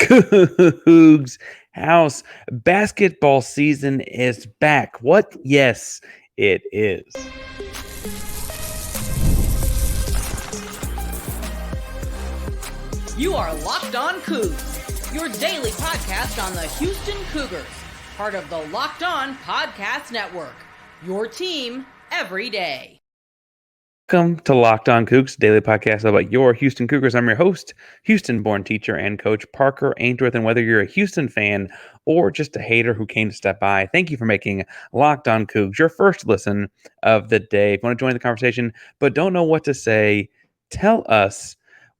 Coogs House. Basketball season is back. What? Yes, it is. You are Locked On Cougs, your daily podcast on the Houston Cougars, part of the Locked On Podcast Network, your team every day. Welcome to Locked On Coogs, daily podcast about your Houston Cougars. I'm your host, Houston-born teacher and coach Parker Ainsworth. And whether you're a Houston fan or just a hater who came to step by, thank you for making Locked On Cougs your first listen of the day. If you want to join the conversation but don't know what to say, tell us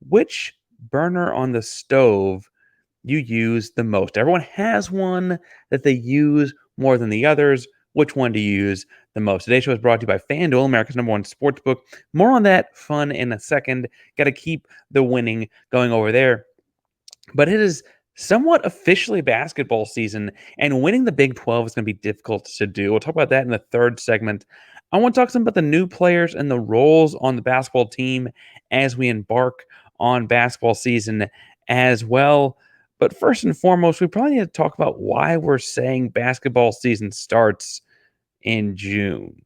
which burner on the stove you use the most. Everyone has one that they use more than the others. Which one do you use the most? Today's show is brought to you by FanDuel, America's #1 sportsbook. More on that fun in a second. Got to keep the winning going over there. But it is somewhat officially basketball season, and winning the Big 12 is going to be difficult to do. We'll talk about that in the third segment. I want to talk some about the new players and the roles on the basketball team as we embark on basketball season as well. But first and foremost, we probably need to talk about why we're saying basketball season starts in June.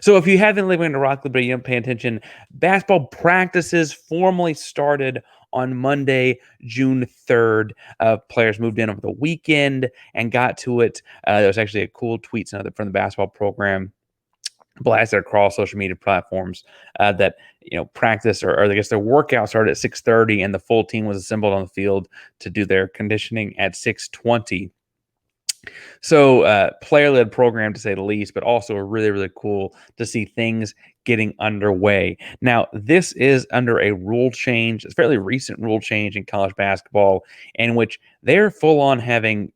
So if you haven't lived in Rockland, but you don't pay attention, basketball practices formally started on Monday, June 3rd. Players moved in over the weekend and got to it. There was actually a cool tweet from the basketball program blasted across social media platforms that practice or I guess their workout started at 6:30 and the full team was assembled on the field to do their conditioning at 6:20. So player-led program to say the least, but also really, really cool to see things getting underway. Now, this is under a rule change, a fairly recent rule change in college basketball, in which they're full on having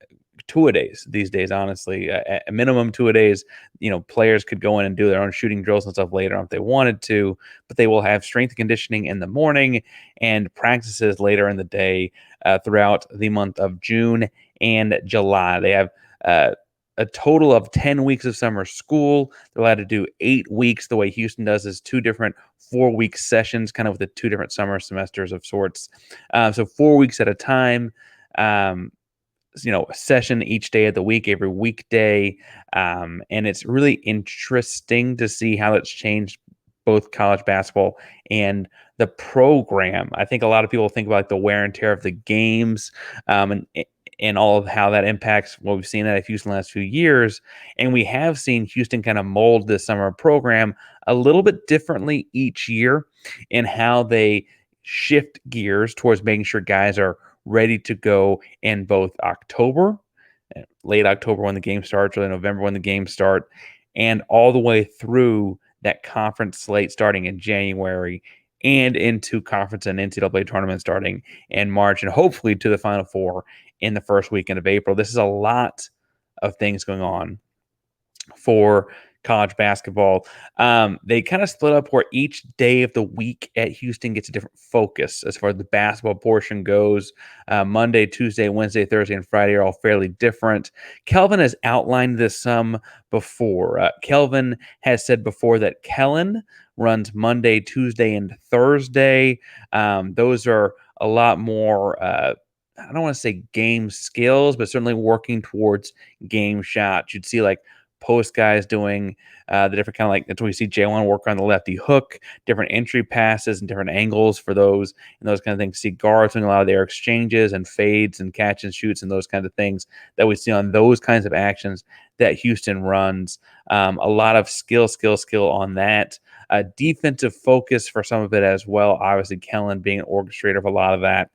two-a-days these days, honestly. At a minimum two-a-days, players could go in and do their own shooting drills and stuff later on if they wanted to, but they will have strength and conditioning in the morning and practices later in the day throughout the month of June and July. They have a total of 10 weeks of summer school. They're allowed to do 8 weeks. The way Houston does is 2 different 4-week sessions, kind of with the 2 different summer semesters of sorts. So 4 weeks at a time. A session each day of the week, every weekday. And it's really interesting to see how it's changed both college basketball and the program. I think a lot of people think about the wear and tear of the games and all of how that impacts what we've seen at Houston the last few years. And we have seen Houston kind of mold this summer program a little bit differently each year in how they shift gears towards making sure guys are ready to go in both October, late October when the game starts, early November when the games start, and all the way through that conference slate starting in January and into conference and NCAA tournament starting in March, and hopefully to the Final Four in the first weekend of April. This is a lot of things going on for college basketball. They kind of split up where each day of the week at Houston gets a different focus as far as the basketball portion goes. Monday, Tuesday, Wednesday, Thursday, and Friday are all fairly different. Kelvin has outlined this some before. Kelvin has said before that Kellen runs Monday, Tuesday, and Thursday. Those are a lot more I don't want to say game skills, but certainly working towards game shots. You'd see like post guys doing the different kind of like that's when we see Jalen work on the lefty hook, different entry passes and different angles for those and those kind of things. See guards doing a lot of their exchanges and fades and catch and shoots and those kinds of things that we see on those kinds of actions that Houston runs. A lot of skill on that. Defensive focus for some of it as well. Obviously, Kellen being an orchestrator of a lot of that.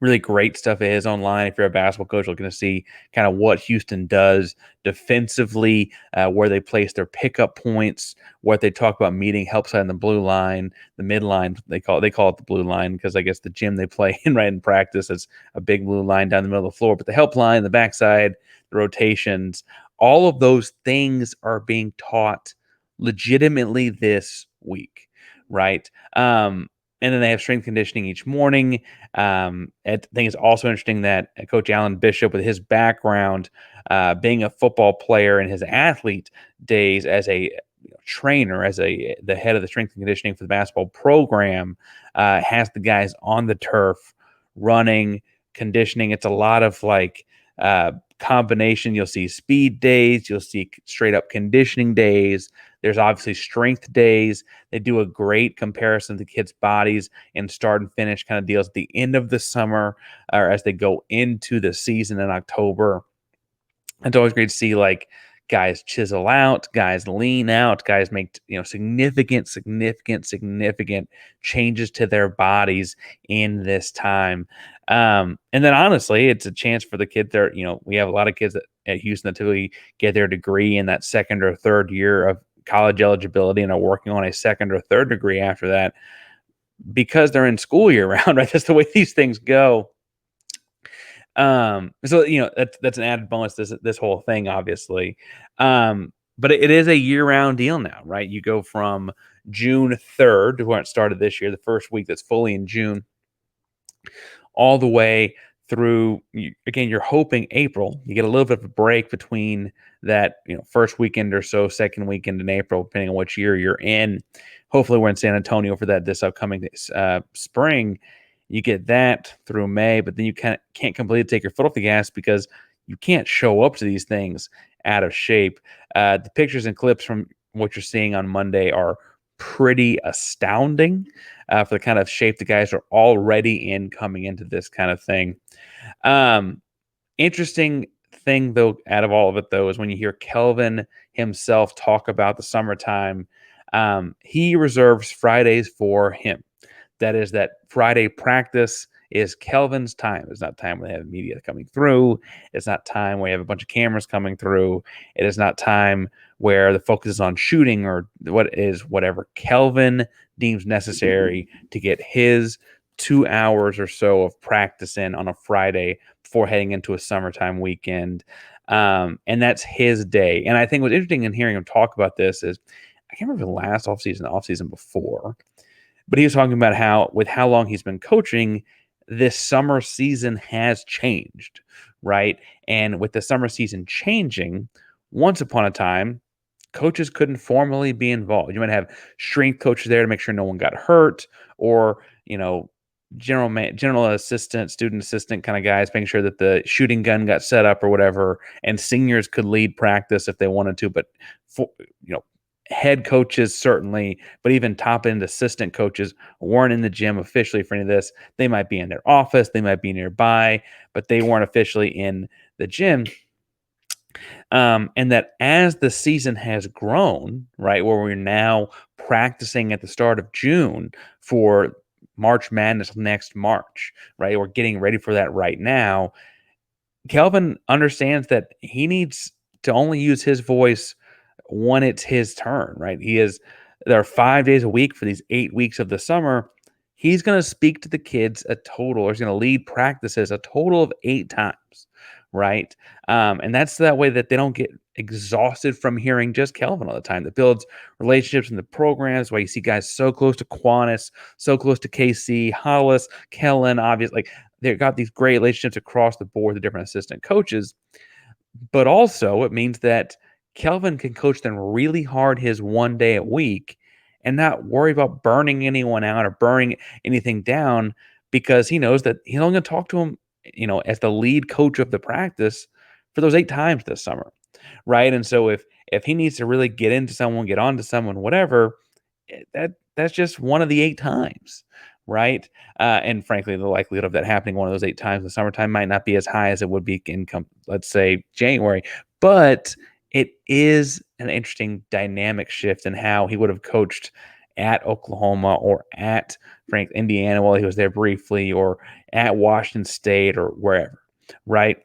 Really great stuff it is online. If you're a basketball coach, looking to see kind of what Houston does defensively, where they place their pickup points, what they talk about meeting help side in the blue line, the midline. They call it the blue line because I guess the gym they play in right in practice is a big blue line down the middle of the floor. But the help line, the backside, the rotations, all of those things are being taught legitimately this week, right? And then they have strength conditioning each morning. I think it's also interesting that Coach Alan Bishop, with his background, being a football player in his athlete days as a trainer, as the head of the strength and conditioning for the basketball program, has the guys on the turf running, conditioning. It's a lot of like combination. You'll see speed days, you'll see straight up conditioning days. There's obviously strength days. They do a great comparison of the kids' bodies and start and finish kind of deals at the end of the summer or as they go into the season in October. It's always great to see like guys chisel out, guys lean out, guys make significant changes to their bodies in this time. And then honestly, it's a chance for the kids there. We have a lot of kids at Houston that typically get their degree in that second or third year of college eligibility and are working on a second or third degree after that because they're in school year round, right? That's the way these things go. So that's an added bonus, this whole thing, obviously. But it is a year-round deal now, right? You go from June 3rd, to where it started this year, the first week that's fully in June, all the way through, again, you're hoping April. You get a little bit of a break between that, first weekend or so, second weekend in April, depending on which year you're in. Hopefully we're in San Antonio for that this upcoming spring. You get that through May, but then you can't completely take your foot off the gas because you can't show up to these things out of shape. The pictures and clips from what you're seeing on Monday are pretty astounding for the kind of shape the guys are already in coming into this kind of thing. Interesting thing, though, out of all of it, though, is when you hear Kelvin himself talk about the summertime, he reserves Fridays for him. That is that Friday practice is Kelvin's time. It's not time when they have media coming through. It's not time where you have a bunch of cameras coming through. It is not time where the focus is on shooting or whatever Kelvin deems necessary to get his 2 hours or so of practice in on a Friday before heading into a summertime weekend. And that's his day. And I think what's interesting in hearing him talk about this is, I can't remember the last offseason before, but he was talking about how, with how long he's been coaching, this summer season has changed, right? And with the summer season changing, once upon a time, coaches couldn't formally be involved. You might have strength coaches there to make sure no one got hurt, or general assistant, student assistant kind of guys making sure that the shooting gun got set up or whatever, and seniors could lead practice if they wanted to. But head coaches certainly, but even top end assistant coaches weren't in the gym officially for any of this. They might be in their office, they might be nearby, but they weren't officially in the gym. And that as the season has grown, right, where we're now practicing at the start of June for March Madness next March, right? We're getting ready for that right now. Kelvin understands that he needs to only use his voice when it's his turn, right? There are 5 days a week for these 8 weeks of the summer. He's going to speak to the kids or he's going to lead practices a total of 8 times, right? And that's that way that they don't get exhausted from hearing just Kelvin all the time. That builds relationships in the programs, why you see guys so close to Quanis, so close to KC, Hollis, Kellen, obviously. Like, they've got these great relationships across the board, the different assistant coaches. But also it means that Kelvin can coach them really hard his one day a week and not worry about burning anyone out or burning anything down, because he knows that he's only going to talk to him, as the lead coach of the practice for those 8 times this summer, right? And so if he needs to really get into someone, get onto someone, whatever, that's just one of the 8 times, right? And frankly, the likelihood of that happening one of those 8 times in the summertime might not be as high as it would be in, let's say, January, but it is an interesting dynamic shift in how he would have coached at Oklahoma or at Indiana while he was there briefly, or at Washington State or wherever, right?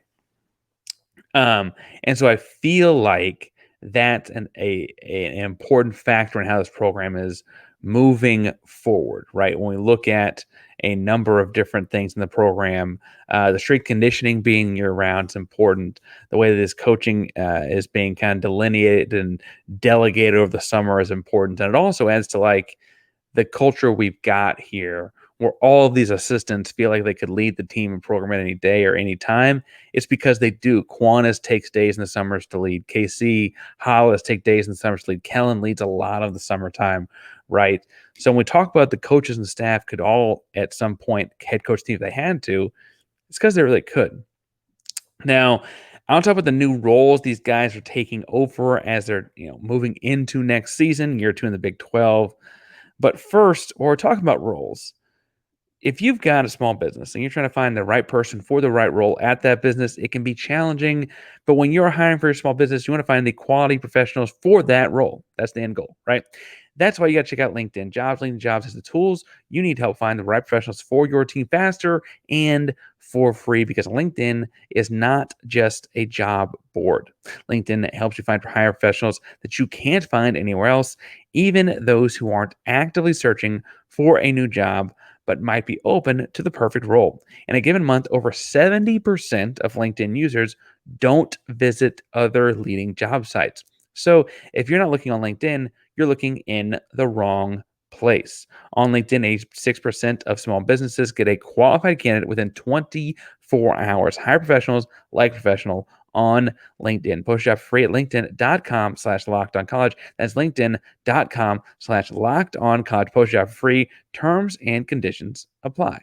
And so I feel like that's an important factor in how this program is moving forward, right? When we look at a number of different things in the program, the strength conditioning being year-round is important. The way that this coaching is being kind of delineated and delegated over the summer is important. And it also adds to like the culture we've got here, where all of these assistants feel like they could lead the team and program at any day or any time. It's because they do. Quanis takes days in the summers to lead. KC, Hollis take days in the summers to lead. Kellen leads a lot of the summertime, right? So when we talk about the coaches and staff could all at some point head coach team if they had to, It's because they really could. Now, on top of the new roles these guys are taking over as they're moving into next season, year 2 in the Big 12. But first, while we're talking about roles, if you've got a small business and you're trying to find the right person for the right role at that business, it can be challenging. But when you're hiring for your small business, you want to find the quality professionals for that role. That's the end goal, right? That's why you got to check out LinkedIn Jobs. LinkedIn Jobs has the tools you need to help find the right professionals for your team faster and for free, because LinkedIn is not just a job board. LinkedIn helps you find hire professionals that you can't find anywhere else, even those who aren't actively searching for a new job but might be open to the perfect role. In a given month, over 70% of LinkedIn users don't visit other leading job sites. So if you're not looking on LinkedIn, you're looking in the wrong place. On LinkedIn, 86% of small businesses get a qualified candidate within 24 hours. Hire professionals like professional on LinkedIn. Post job free at linkedin.com/lockedoncollege. That's linkedin.com/lockedoncollege. Post job free. Terms and conditions apply.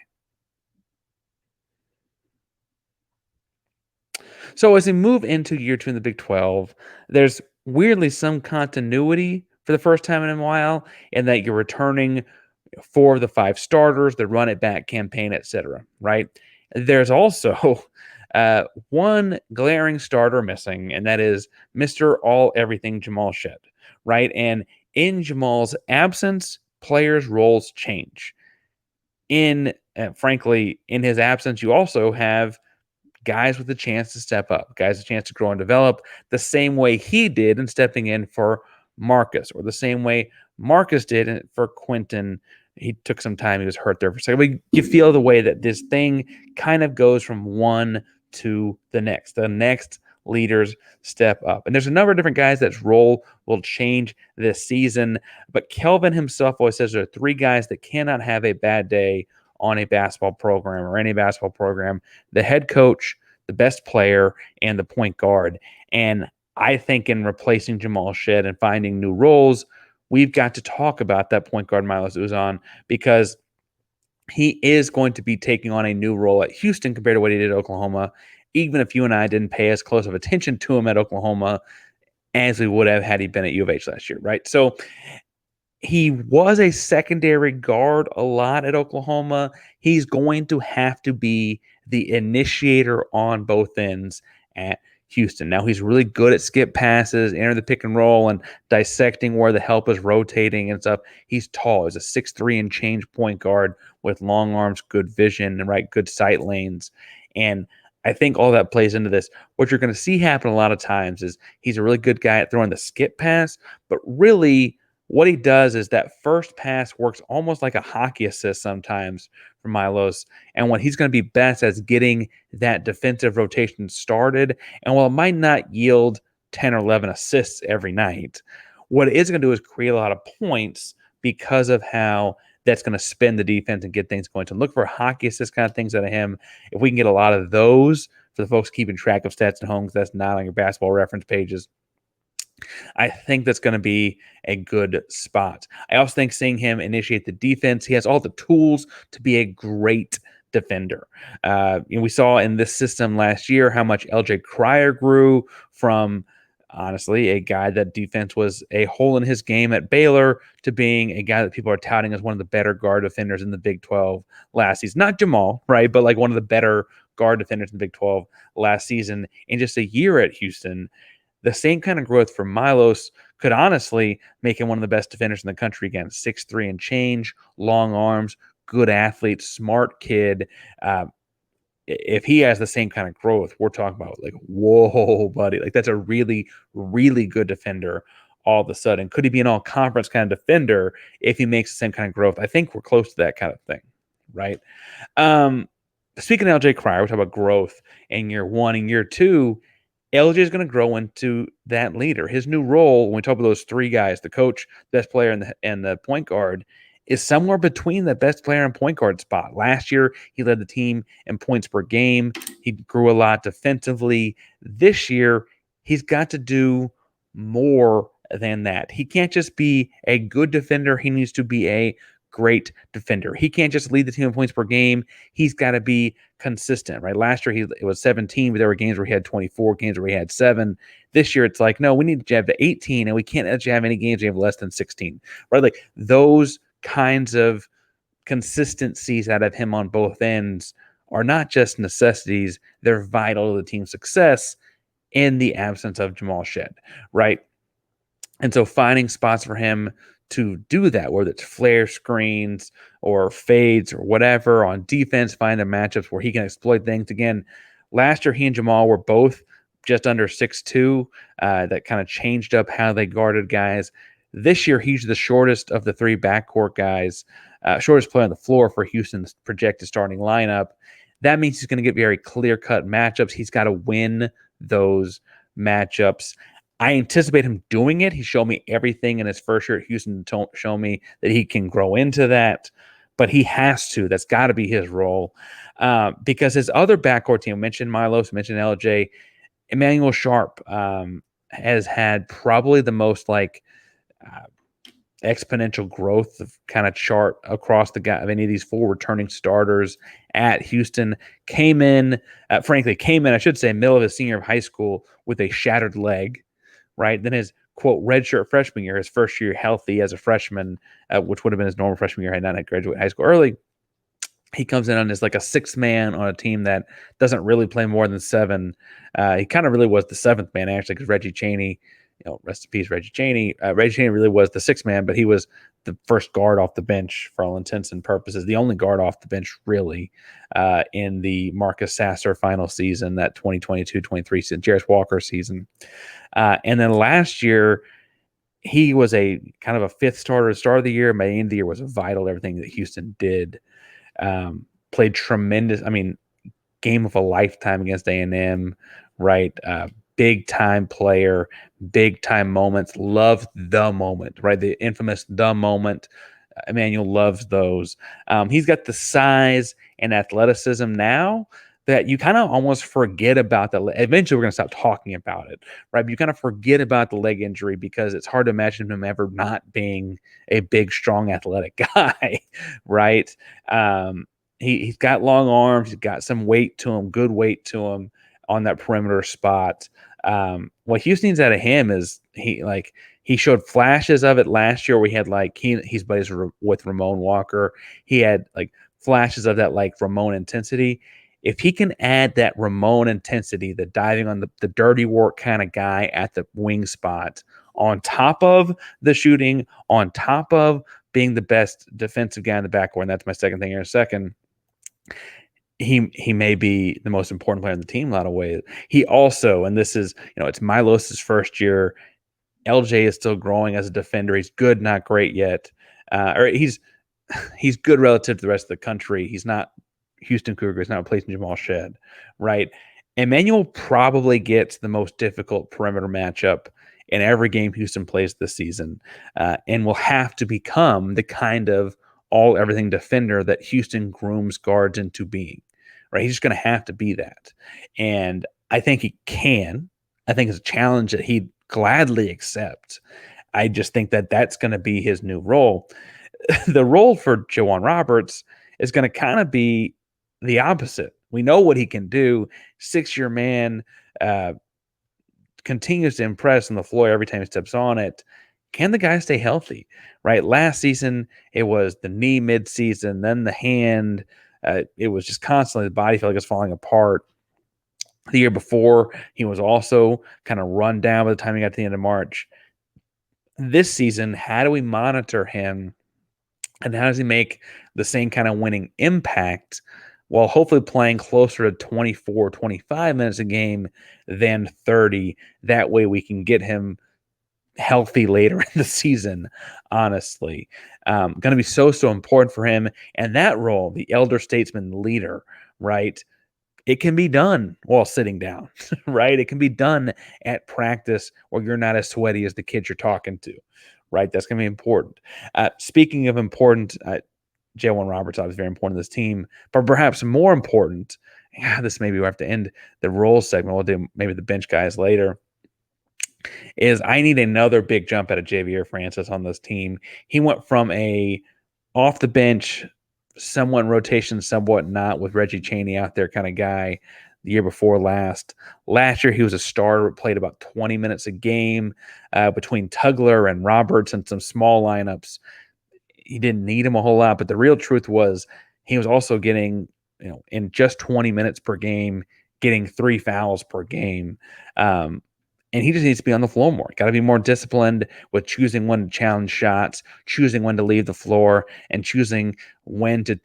So as we move into year 2 in the Big 12, there's weirdly some continuity for the first time in a while, in that you're returning 4 of the 5 starters, the run it back campaign, etc. Right? There's also one glaring starter missing, and that is Mr. All Everything Jamal Shed. Right? And in Jamal's absence, players' roles change. Frankly, in his absence, you also have guys with a chance to step up, guys with a chance to grow and develop the same way he did in stepping in for Marcus, or the same way Marcus did for Quentin. He took some time. He was hurt there for a second. But you feel the way that this thing kind of goes from one to the next. The next leaders step up. And there's a number of different guys that's role will change this season. But Kelvin himself always says there are 3 guys that cannot have a bad day on a basketball program, or any basketball program: the head coach, the best player, and the point guard. And I think in replacing Jamal Shed and finding new roles, we've got to talk about that point guard, Milos Uzan, because he is going to be taking on a new role at Houston compared to what he did at Oklahoma, even if you and I didn't pay as close of attention to him at Oklahoma as we would have had he been at U of H last year, right? So he was a secondary guard a lot at Oklahoma. He's going to have to be the initiator on both ends at Houston. Now, he's really good at skip passes, enter the pick and roll, and dissecting where the help is rotating and stuff. He's tall. He's a 6'3" and change point guard with long arms, good vision, and good sight lanes. And I think all that plays into this. What you're going to see happen a lot of times is he's a really good guy at throwing the skip pass, but really what he does is that first pass works almost like a hockey assist sometimes for Milos. And what he's going to be best at is getting that defensive rotation started. And while it might not yield 10 or 11 assists every night, what it is going to do is create a lot of points because of how that's going to spin the defense and get things going. So look for hockey assist kind of things out of him. If we can get a lot of those for the folks keeping track of stats at home, because that's not on your basketball reference pages, I think that's going to be a good spot. I also think seeing him initiate the defense, he has all the tools to be a great defender. We saw in this system last year how much LJ Cryer grew from, honestly, a guy that defense was a hole in his game at Baylor to being a guy that people are touting as one of the better guard defenders in the Big 12 last season. Not Jamal, right? But like one of the better guard defenders in the Big 12 last season. In just a year at Houston, the same kind of growth for Milos could honestly make him one of the best defenders in the country again. 6'3" and change, long arms, good athlete, smart kid. If he has the same kind of growth, we're talking about like, whoa, buddy. Like that's a really, really good defender all of a sudden. Could he be an all-conference kind of defender if he makes the same kind of growth? I think we're close to that kind of thing, right? Speaking of LJ Cryer, we're talking about growth in year 1 and year 2. LJ is going to grow into that leader. His new role, when we talk about those 3 guys, the coach, best player, and the point guard, is somewhere between the best player and point guard spot. Last year, he led the team in points per game. He grew a lot defensively. This year, he's got to do more than that. He can't just be a good defender. He needs to be a great defender. He can't just lead the team in points per game. He's got to be consistent, right? Last year it was 17, but there were games where he had 24, games where he had 7. This year it's like, no, we need to have to 18, and we can't let you have any games you have less than 16, right? Like those kinds of consistencies out of him on both ends are not just necessities, they're vital to the team's success in the absence of Jamal Shed, right? And so finding spots for him to do that, whether it's flare screens or fades or whatever on defense, find the matchups where he can exploit things. Again, last year he and Jamal were both just under 6'2". That kind of changed up how they guarded guys. This year he's the shortest of the 3 backcourt guys, shortest player on the floor for Houston's projected starting lineup. That means he's going to get very clear-cut matchups. He's got to win those matchups. I anticipate him doing it. He showed me everything in his first year at Houston to show me that he can grow into that, but he has to. That's got to be his role because his other backcourt team, mentioned Milos, mentioned LJ, Emmanuel Sharp has had probably the most exponential growth of kind of chart across the guy of any of these 4 returning starters at Houston. Came in, I should say, middle of his senior of high school with a shattered leg, right? Then his quote redshirt freshman year, his first year healthy as a freshman, which would have been his normal freshman year had not graduated high school early. He comes in on as like a 6th man on a team that doesn't really play more than 7. He kind of really was the 7th man actually, because Reggie Chaney, rest in peace, Reggie Chaney. Reggie Chaney really was the 6th man, but he was the first guard off the bench for all intents and purposes, the only guard off the bench really in the Marcus Sasser final season, that 2022-23 season, Jarris Walker season. And then last year, he was a kind of a 5th starter at the start of the year. By the end of the year was vital to everything that Houston did. Played tremendous. I mean, game of a lifetime against A&M, right? Big time player, big time moments. Love the moment, right? The infamous the moment. Emmanuel loves those. He's got the size and athleticism now that you kind of almost forget about that. Eventually, we're going to stop talking about it, right? But you kind of forget about the leg injury because it's hard to imagine him ever not being a big, strong, athletic guy, right? He's got long arms. He's got some weight to him, good weight to him on that perimeter spot. What Houston needs out of him is he showed flashes of it last year where he had he's buddies with Ramon Walker. He had flashes of that Ramon intensity. If he can add that Ramon intensity, the diving on the dirty work kind of guy at the wing spot, on top of the shooting, on top of being the best defensive guy in the backcourt, and that's my second thing here in a second, he may be the most important player in the team in a lot of ways. He also, and this is, it's Milos' first year. LJ is still growing as a defender. He's good, not great yet. Or he's good relative to the rest of the country. He's not Houston Cougars, not replacing Jamal Shed, right? Emmanuel probably gets the most difficult perimeter matchup in every game Houston plays this season, and will have to become the kind of all-everything defender that Houston grooms guards into being, right? He's just going to have to be that. And I think he can. I think it's a challenge that he'd gladly accept. I just think that that's going to be his new role. The role for J'Wan Roberts is going to kind of be the opposite. We know what he can do. 6-year man, continues to impress on the floor every time he steps on it. Can the guy stay healthy? Right? Last season, it was the knee mid-season, then the hand. It was just constantly, the body felt like it's falling apart. The year before, he was also kind of run down by the time he got to the end of March. This season, how do we monitor him, and how does he make the same kind of winning impact while hopefully playing closer to 24, 25 minutes a game than 30? That way we can get him healthy later in the season, honestly. Going to be so important for him. And that role, the elder statesman leader, right? It can be done while sitting down, right? It can be done at practice where you're not as sweaty as the kids you're talking to, right? That's going to be important. Speaking of important, J'Wan Roberts is very important to this team, but perhaps more important, this maybe we'll have to end the role segment. We'll do maybe the bench guys later. Is I need another big jump out of Javier Francis on this team. He went from a off the bench, somewhat in rotation, somewhat not, with Reggie Chaney out there kind of guy the year before last. Last year, he was a starter, played about 20 minutes a game between Tugler and Roberts and some small lineups. He didn't need him a whole lot, but the real truth was he was also getting, in just 20 minutes per game, getting 3 fouls per game. And he just needs to be on the floor more. Got to be more disciplined with choosing when to challenge shots, choosing when to leave the floor, and choosing when to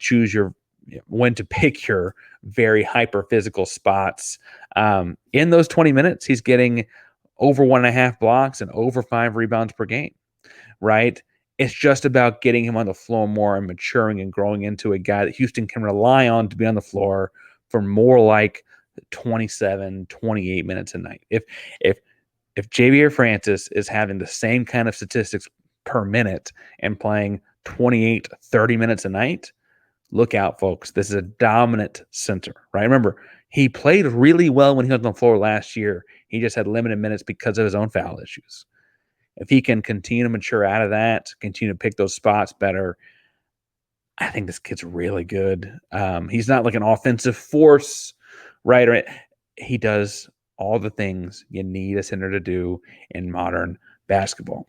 when to pick your very hyper physical spots. In those 20 minutes, he's getting over 1.5 blocks and over 5 rebounds per game, right? It's just about getting him on the floor more and maturing and growing into a guy that Houston can rely on to be on the floor for more like 27, 28 minutes a night. If Javier Francis is having the same kind of statistics per minute and playing 28, 30 minutes a night, look out, folks. This is a dominant center, right? Remember, he played really well when he was on the floor last year. He just had limited minutes because of his own foul issues. If he can continue to mature out of that, continue to pick those spots better, I think this kid's really good. He's not like an offensive force, right? He does all the things you need a center to do in modern basketball.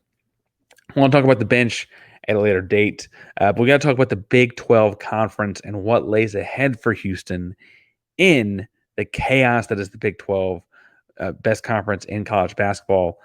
I want to talk about the bench at a later date, but we got to talk about the Big 12 conference and what lays ahead for Houston in the chaos that is the Big 12, best conference in college basketball.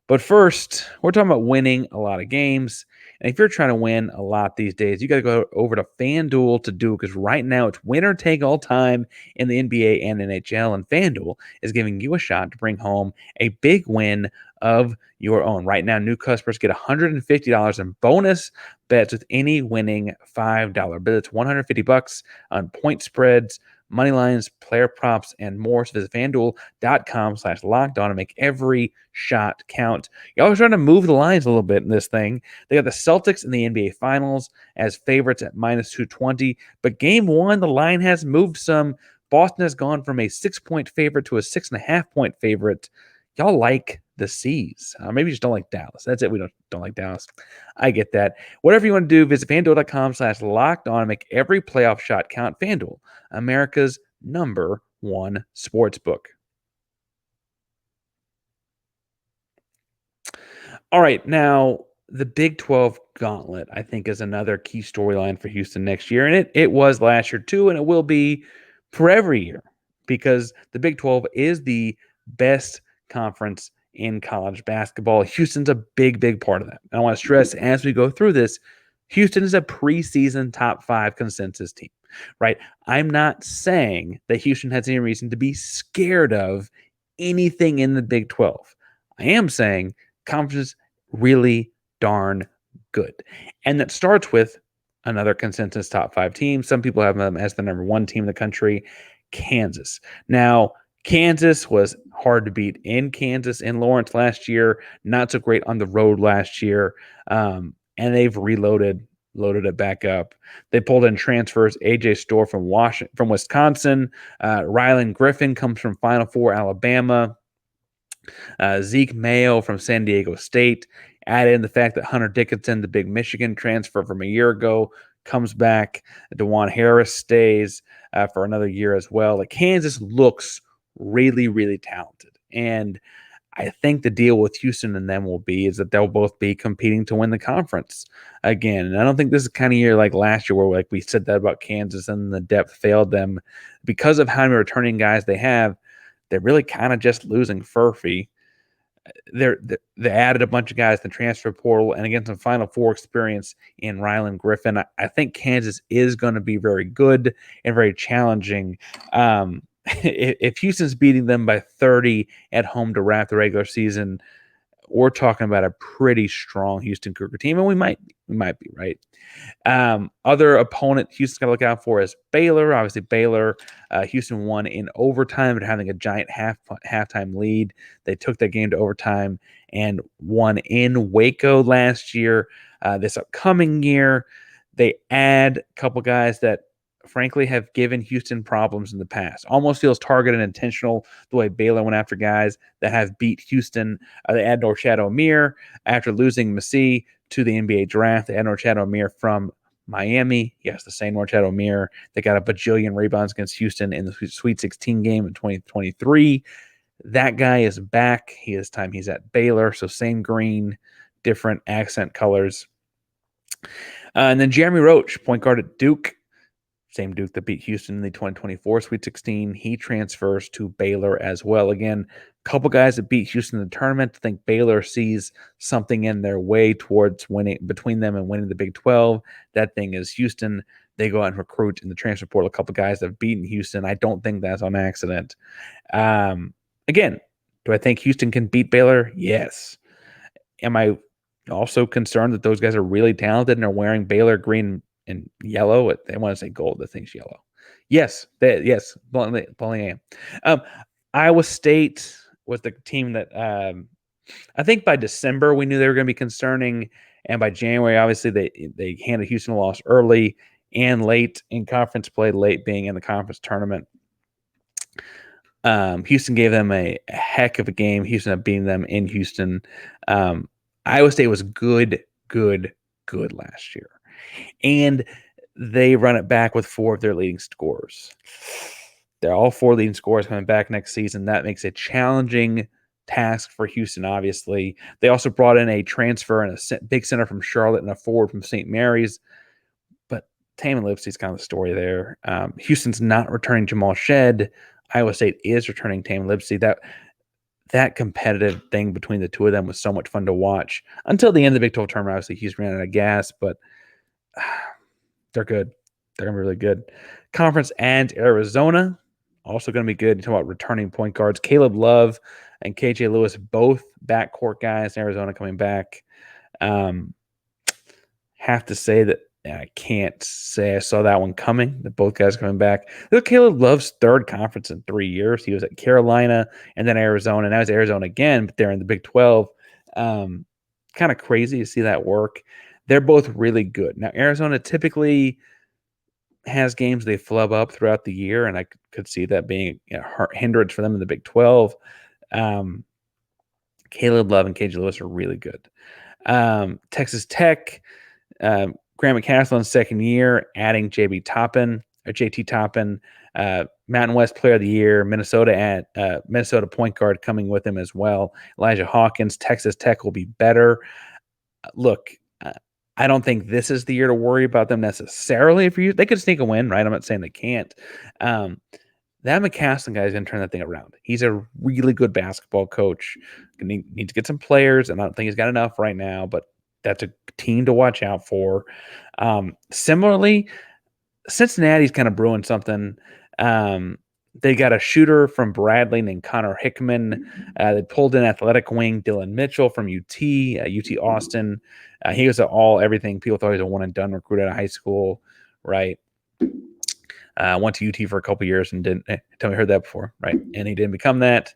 But first, we're talking about winning a lot of games. And if you're trying to win a lot these days, you got to go over to FanDuel to do it, because right now it's winner take all time in the NBA and NHL. And FanDuel is giving you a shot to bring home a big win of your own. Right now, new customers get $150 in bonus bets with any winning $5 bet. It's $150 on point spreads, money lines, player props, and more. So visit FanDuel.com/locked-on and make every shot count. Y'all are trying to move the lines a little bit in this thing. They got the Celtics in the NBA Finals as favorites at -220, but game one, the line has moved some. Boston has gone from a 6-point favorite to a 6.5-point favorite. Y'all like the C's. Maybe you just don't like Dallas. That's it. We don't like Dallas. I get that. Whatever you want to do, visit FanDuel.com/locked-on and make every playoff shot count. FanDuel, America's #1 sportsbook. All right, now the Big 12 gauntlet, I think, is another key storyline for Houston next year, and it was last year too, and it will be for every year, because the Big 12 is the best conference in college basketball. Houston's a big, big part of that. And I want to stress as we go through this, Houston is a preseason top 5 consensus team, right? I'm not saying that Houston has any reason to be scared of anything in the Big 12. I am saying conference is really darn good. And that starts with another consensus top 5 team. Some people have them as the #1 team in the country, Kansas. Now, Kansas was hard to beat in Kansas in Lawrence last year, not so great on the road last year, and they've loaded it back up. They pulled in transfers: AJ Storr from Wisconsin, Rylan Griffin comes from Final Four Alabama, Zeke Mayo from San Diego State. Add in the fact that Hunter Dickinson, the big Michigan transfer from a year ago, comes back. DeJuan Harris stays for another year as well. Like, Kansas looks really, really talented. And I think the deal with Houston and them will be is that they'll both be competing to win the conference again. And I don't think this is kind of year like last year where, like, we said that about Kansas and the depth failed them. Because of how many returning guys they have, they're really kind of just losing Furphy. They added a bunch of guys in the transfer portal and again some Final Four experience in Rylan Griffin. I think Kansas is going to be very good and very challenging. If Houston's beating them by 30 at home to wrap the regular season, we're talking about a pretty strong Houston Cougar team, and we might be right. Other opponent Houston's got to look out for is Baylor. Obviously, Baylor, Houston won in overtime, but having a giant halftime lead. They took that game to overtime and won in Waco last year. This upcoming year, they add a couple guys that frankly have given Houston problems in the past. Almost feels targeted and intentional the way Baylor went after guys that have beat Houston. They add Norchad Omier after losing Massey to the NBA draft. They add Norchad Omier from Miami, yes, the same Norchad O'Meara. They got a bajillion rebounds against Houston in the Sweet 16 game in 2023. That guy is back. He's at Baylor, so same green, different accent colors. And then Jeremy Roach, point guard at Duke. Same Duke that beat Houston in the 2024 Sweet 16. He transfers to Baylor as well. Again, a couple guys that beat Houston in the tournament. I think Baylor sees something in their way towards winning between them and winning the Big 12. That thing is Houston. They go out and recruit in the transfer portal a couple guys that have beaten Houston. I don't think that's on accident. Again, do I think Houston can beat Baylor? Yes. Am I also concerned that those guys are really talented and are wearing Baylor green and yellow? They want to say gold. The thing's yellow. Yes, bluntly I am. Iowa State was the team that I think by December we knew they were going to be concerning, and by January, obviously they handed Houston a loss early and late in conference play, late being in the conference tournament. Houston gave them a heck of a game. Houston ended up beating them in Houston. Iowa State was good last year. And they run it back with 4 of their leading scorers. They're all 4 leading scorers coming back next season. That makes a challenging task for Houston, obviously. They also brought in a transfer and a big center from Charlotte and a forward from St. Mary's. But Tamin Lipsey's kind of the story there. Houston's not returning Jamal Shedd. Iowa State is returning Tamin Lipsey. That competitive thing between the two of them was so much fun to watch until the end of the Big 12 tournament. Obviously, Houston ran out of gas, but they're good. They're going to be really good. Conference and Arizona, also going to be good. You talk about returning point guards. Caleb Love and KJ Lewis, both backcourt guys. Arizona coming back. Have to say that I can't say I saw that one coming, that both guys coming back. Look, Caleb Love's 3rd conference in 3 years. He was at Carolina and then Arizona. Now he's Arizona again, but they're in the Big 12. Kind of crazy to see that work. They're both really good. Now, Arizona typically has games they flub up throughout the year, and I could see that being a hindrance for them in the Big 12. Caleb Love and KJ Lewis are really good. Texas Tech, Grant McCaslin's 2nd year, adding JT Toppin, Mountain West Player of the Year, Minnesota point guard coming with him as well. Elijah Hawkins. Texas Tech will be better. Look, I don't think this is the year to worry about them necessarily. They could sneak a win, right? I'm not saying they can't. That McCaslin guy is going to turn that thing around. He's a really good basketball coach. Need to get some players, and I don't think he's got enough right now, but that's a team to watch out for. Similarly, Cincinnati's kind of brewing something. They got a shooter from Bradley named Connor Hickman. They pulled in athletic wing Dylan Mitchell from UT Austin. He was everything. People thought he was a one-and-done recruit out of high school, right? Went to UT for a couple years and didn't tell me I heard that before, right? And he didn't become that.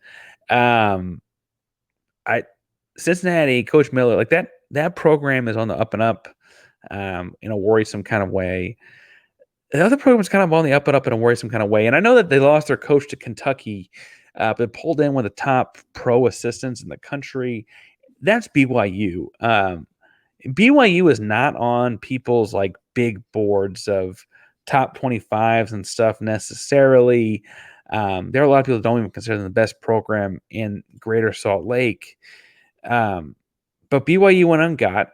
Cincinnati, Coach Miller, like that program is on the up and up in a worrisome kind of way. The other program is kind of on the up and up in a worrisome kind of way. And I know that they lost their coach to Kentucky, but pulled in one of the top pro assistants in the country. That's BYU. BYU is not on people's like big boards of top 25s and stuff necessarily. There are a lot of people that don't even consider them the best program in Greater Salt Lake. But BYU went and got,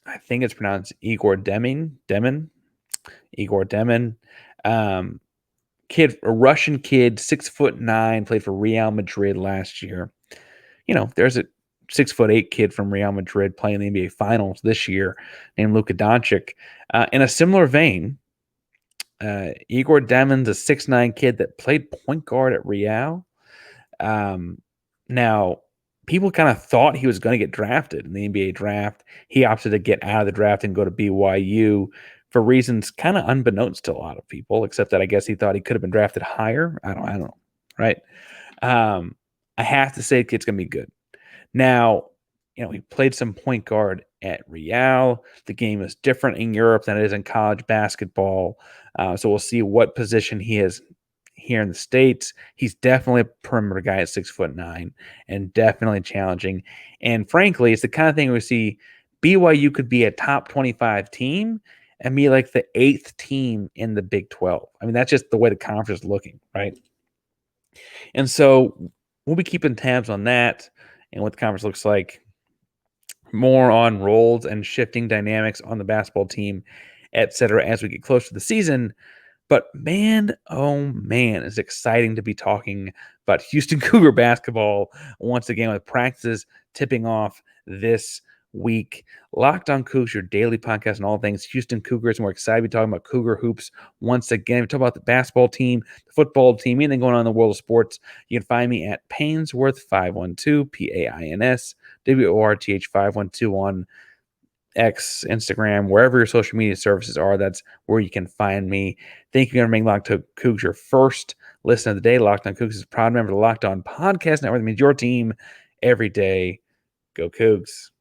I think it's pronounced Igor Demin. A Russian kid, 6'9", played for Real Madrid last year. There's a 6'8" kid from Real Madrid playing the NBA Finals this year named Luka Doncic. In a similar vein, Igor Demin's a 6'9" kid that played point guard at Real. Now, people kind of thought he was going to get drafted in the NBA draft. He opted to get out of the draft and go to BYU for reasons kind of unbeknownst to a lot of people, except that I guess he thought he could have been drafted higher. I don't know. Right. I have to say the kid's going to be good. Now, he played some point guard at Real. The game is different in Europe than it is in college basketball. So we'll see what position he is here in the States. He's definitely a perimeter guy at 6'9" and definitely challenging. And frankly, it's the kind of thing we see BYU could be a top 25 team and be like the 8th team in the Big 12. I mean, that's just the way the conference is looking, right? And so we'll be keeping tabs on that and what the conference looks like, more on roles and shifting dynamics on the basketball team, etc., as we get closer to the season. But man, oh man, it's exciting to be talking about Houston Cougar basketball once again with practices tipping off this week. Locked on Cougs, your daily podcast on all things Houston Cougars. And we're excited to be talking about Cougar hoops once again. We talk about the basketball team, the football team, anything going on in the world of sports. You can find me at Painsworth512, PAINSWORTH 512 on X, Instagram, wherever your social media services are. That's where you can find me. Thank you for making Locked on Cougs your first listen of the day. Locked on Cougs is a proud member of the Locked On Podcast Network. That means your team every day. Go Cougs.